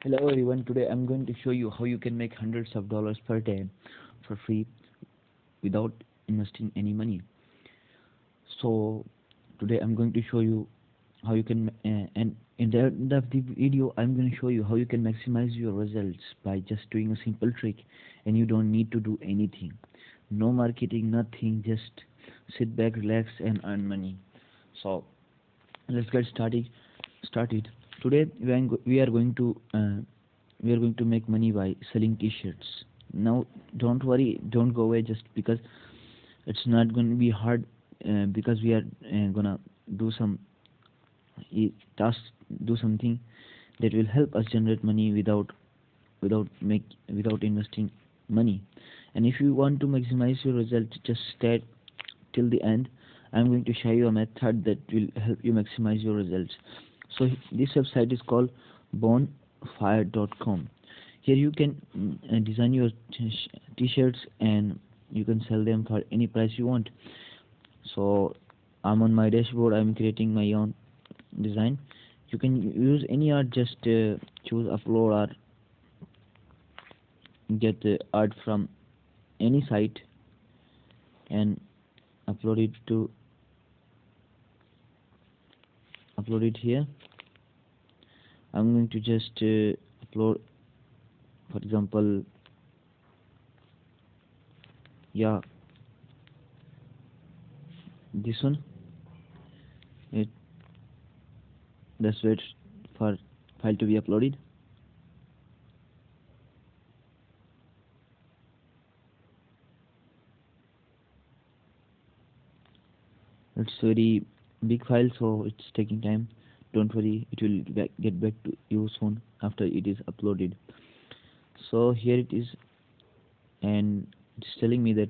Hello everyone, today I'm going to show you how you can make hundreds of dollars per day for free without investing any money. So today I'm going to show you how you can and in the end of the video I'm going to show you how you can maximize your results by just doing a simple trick, and you don't need to do anything. No marketing, nothing, just sit back, relax and earn money. So let's get started. Today we are going to make money by selling t-shirts. Now don't worry, don't go away just because it's not going to be hard, because we are gonna do some tasks, do something that will help us generate money without investing money. And if you want to maximize your result, just stay till the end. I'm going to show you a method that will help you maximize your results. So this website is called bonfire.com. Here you can design your t-shirts and you can sell them for any price you want. So I'm on my dashboard, I'm creating my own design. You can use any art, just choose upload or get the art from any site and upload it to upload it here. I'm going to just upload, for example, yeah, this one. It Let's wait for file to be uploaded. It's very big file, so it's taking time. Don't worry, it will get back to you soon after it is uploaded. So here it is, and it's telling me that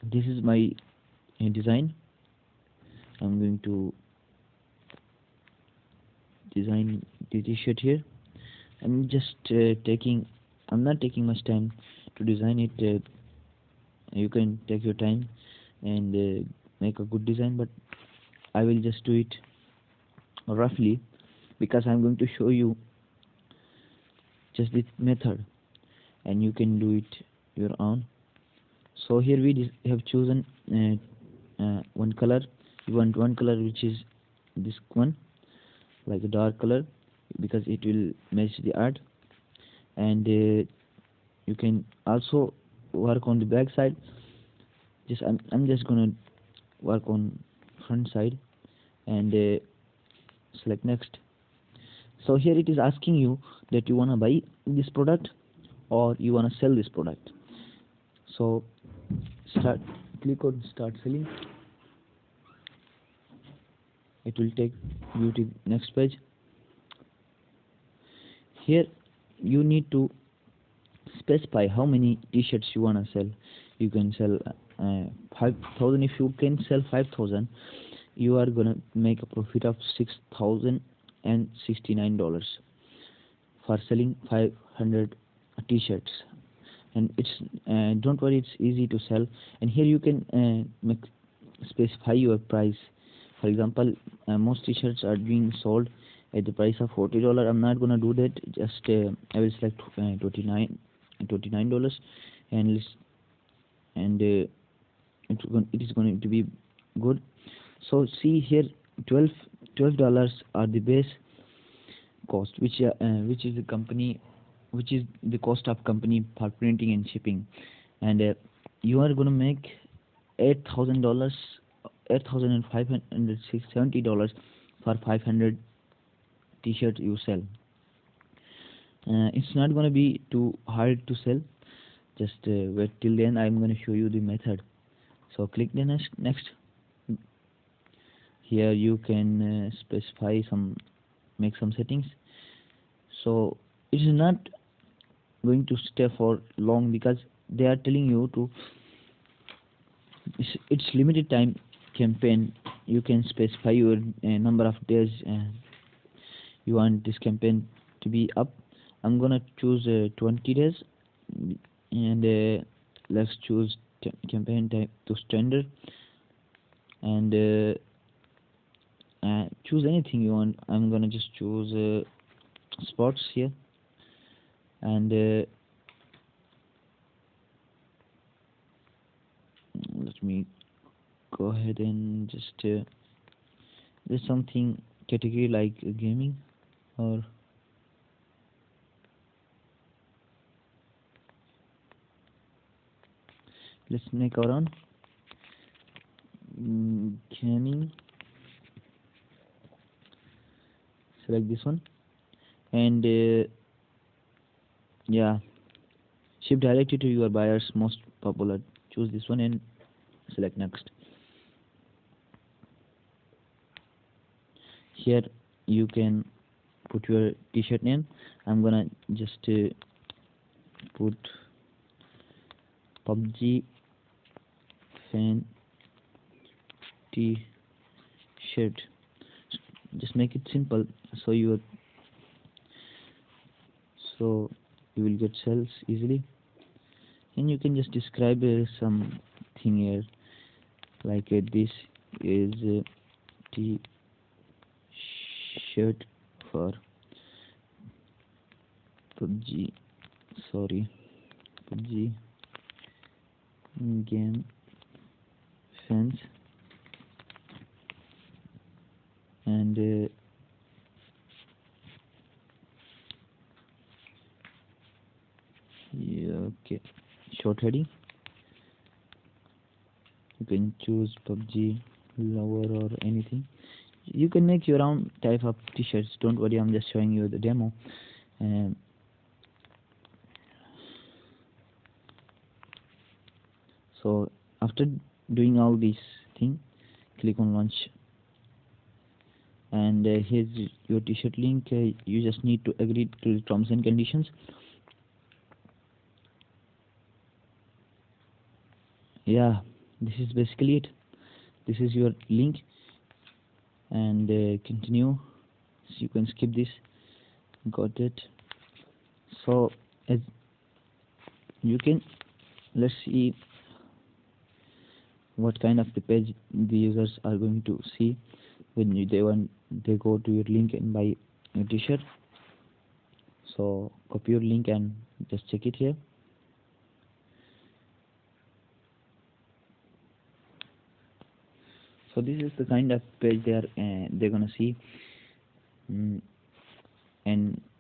this is my design. I'm going to design the t-shirt here. I'm just I'm not taking much time to design it. You can take your time and make a good design, but I will just do it roughly because I'm going to show you just this method, and you can do it your own. So here we have chosen one color. You want one color, which is this one, like a dark color, because it will match the art. And you can also work on the back side. I'm just gonna work on front side and select next. So here it is asking you that you wanna buy this product or you wanna sell this product. So click on start selling. It will take you to next page. Here you need to specify how many t-shirts you wanna sell. You can sell 5,000. If you can sell 5,000, you are gonna make a profit of $6,069 for selling 500 t-shirts. And it's don't worry, it's easy to sell. And here you can specify your price. For example, most t-shirts are being sold at the price of $40. I'm not gonna do that. Just I will select $29, and it is going to be good. So see here, $12 are the base cost, which is the company, which is the cost of company for printing and shipping. And you are going to make $8,000, $8,570 for 500 t-shirt you sell. It's not going to be too hard to sell. Just wait till then. I'm going to show you the method. So click the next. Here you can specify make some settings. So it is not going to stay for long because they are telling you to, it's limited time campaign. You can specify your number of days you want this campaign to be up. I'm gonna choose 20 days, and let's choose campaign type to standard, and choose anything you want. I'm gonna just choose sports here, and let me go ahead and just there's something category like gaming, or let's make our own gaming. Select this one, and yeah, ship directly to your buyer's most popular. Choose this one and select next. Here you can put your t-shirt name. I'm gonna just put PUBG fan t-shirt. Just make it simple so so you will get sales easily. And you can just describe something here like this is t-shirt for PUBG, sorry, PUBG game fans, and yeah, okay, short heading. You can choose PUBG lover or anything. You can make your own type of t-shirts. Don't worry, I'm just showing you the demo. Um, so after doing all these thing, click on launch, and here's your t-shirt link. You just need to agree to the terms and conditions. Yeah, this is basically it. This is your link, and continue. So you can skip this. Got it. So as you can, let's see what kind of the page the users are going to see when they go to your link and buy a t-shirt. So copy your link and just check it here. So this is the kind of page they're gonna see, and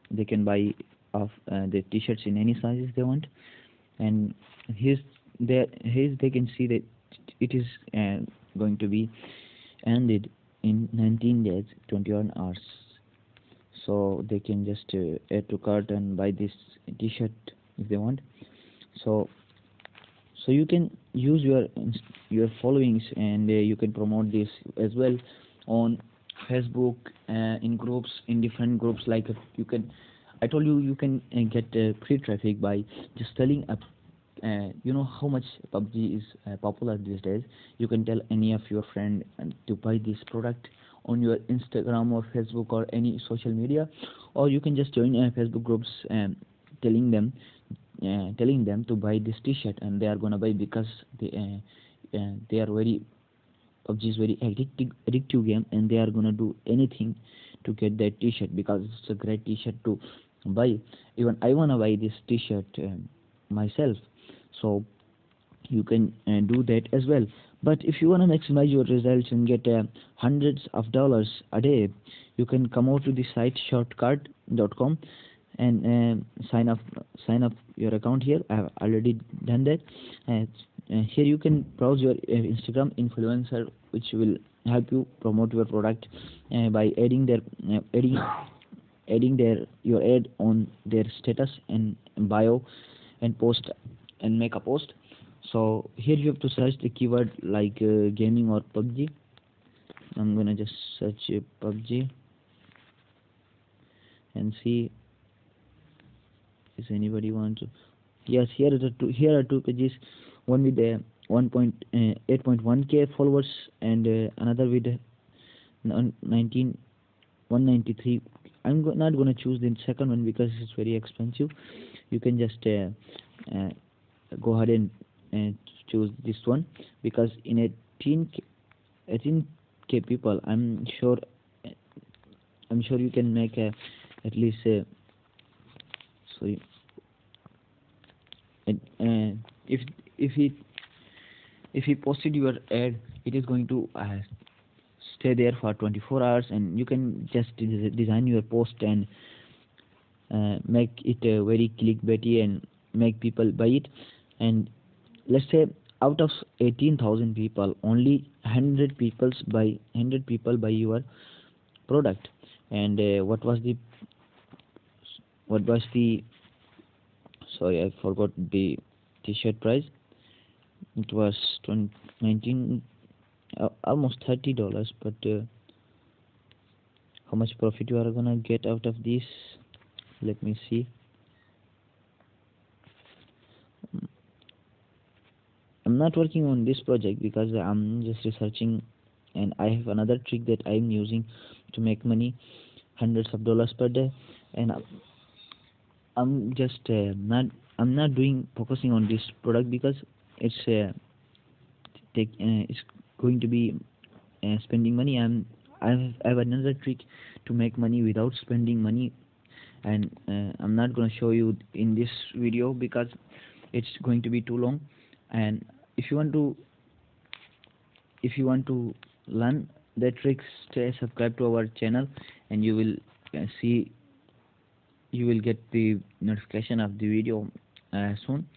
they can buy of the t-shirts in any sizes they want. And here's they can see that it is going to be ended in 19 days 21 hours, so they can just add to cart and buy this t-shirt if they want. So you can use your followings, and you can promote this as well on Facebook, in groups, in different groups. Like you can, I told you, you can get free traffic by just telling a you know how much PUBG is popular these days. You can tell any of your friend to buy this product on your Instagram or Facebook or any social media, or you can just join Facebook groups and telling them to buy this T-shirt, and they are gonna buy because they are very PUBG is very addictive game, and they are gonna do anything to get that T-shirt because it's a great T-shirt to buy. Even I wanna buy this T-shirt myself, so you can do that as well. But if you want to maximize your results and get hundreds of dollars a day, you can come over to the site shortcard.com and sign up your account here. I have already done that. Here you can browse your Instagram influencer, which will help you promote your product by adding your ad on their status and bio, and post and make a post. So here you have to search the keyword like gaming or PUBG. I'm gonna just search PUBG and see is anybody want to. Yes, here are two pages, one with 8.1k followers, and another with 193. Not gonna choose the second one because it's very expensive. You can just go ahead and choose this one, because in 18k people, I'm sure I'm sure you can make at least sorry if if he if he posted your ad, it is going to stay there for 24 hours, and you can just design your post and make it very clickbaity and make people buy it. And let's say out of 18,000 people, only 100 people buy your product. And what was the sorry, I forgot the t-shirt price. It was 19 almost $30, but how much profit you are gonna get out of this? Let me see. I'm not working on this project because I'm just researching, and I have another trick that I'm using to make money, hundreds of dollars per day. And I'm just I'm not doing focusing on this product because it's it's going to be spending money. I have another trick to make money without spending money, and I'm not going to show you in this video because it's going to be too long. And if you want to learn the tricks, stay subscribe to our channel, and you will see, you will get the notification of the video soon.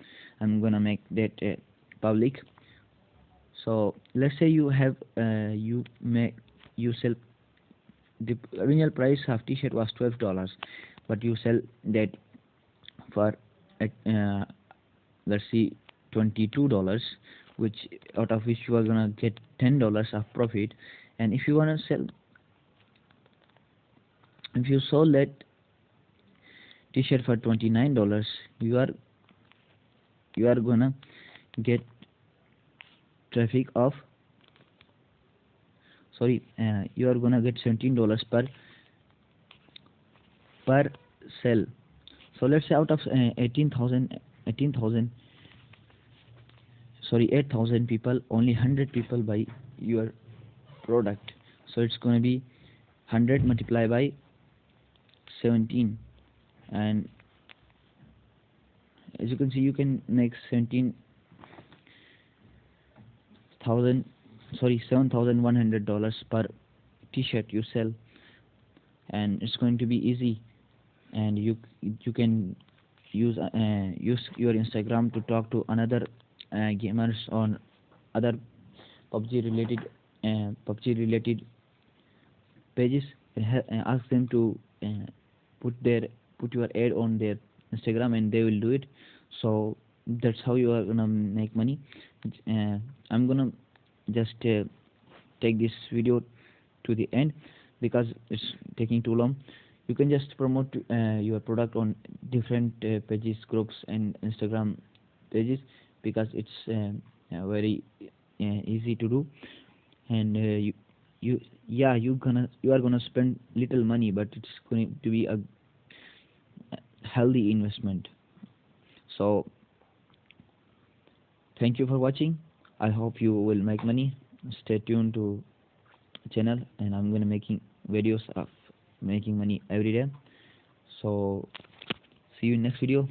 I'm gonna make that public. So let's say you have you sell, the original price of t-shirt was $12, but you sell that for let's see $22, which out of which you are gonna get $10 of profit. And if you wanna sell, if you sold that t-shirt for $29, you are gonna get traffic of sorry you are gonna get $17 per sell. So let's say out of 8,000 people, only 100 people buy your product. So it's going to be 100 multiplied by 17, and as you can see, you can make $7,100 per t-shirt you sell. And it's going to be easy, and you can use your Instagram to talk to another gamers on other PUBG related pages, and ask them to put your ad on their Instagram, and they will do it. So that's how you are gonna make money. I'm gonna just take this video to the end because it's taking too long. You can just promote your product on different pages, groups, and Instagram pages, because it's very easy to do. And you are gonna spend little money, but it's going to be a healthy investment. So thank you for watching. I hope you will make money. Stay tuned to channel, and I'm gonna making videos of making money every day. So see you in next video.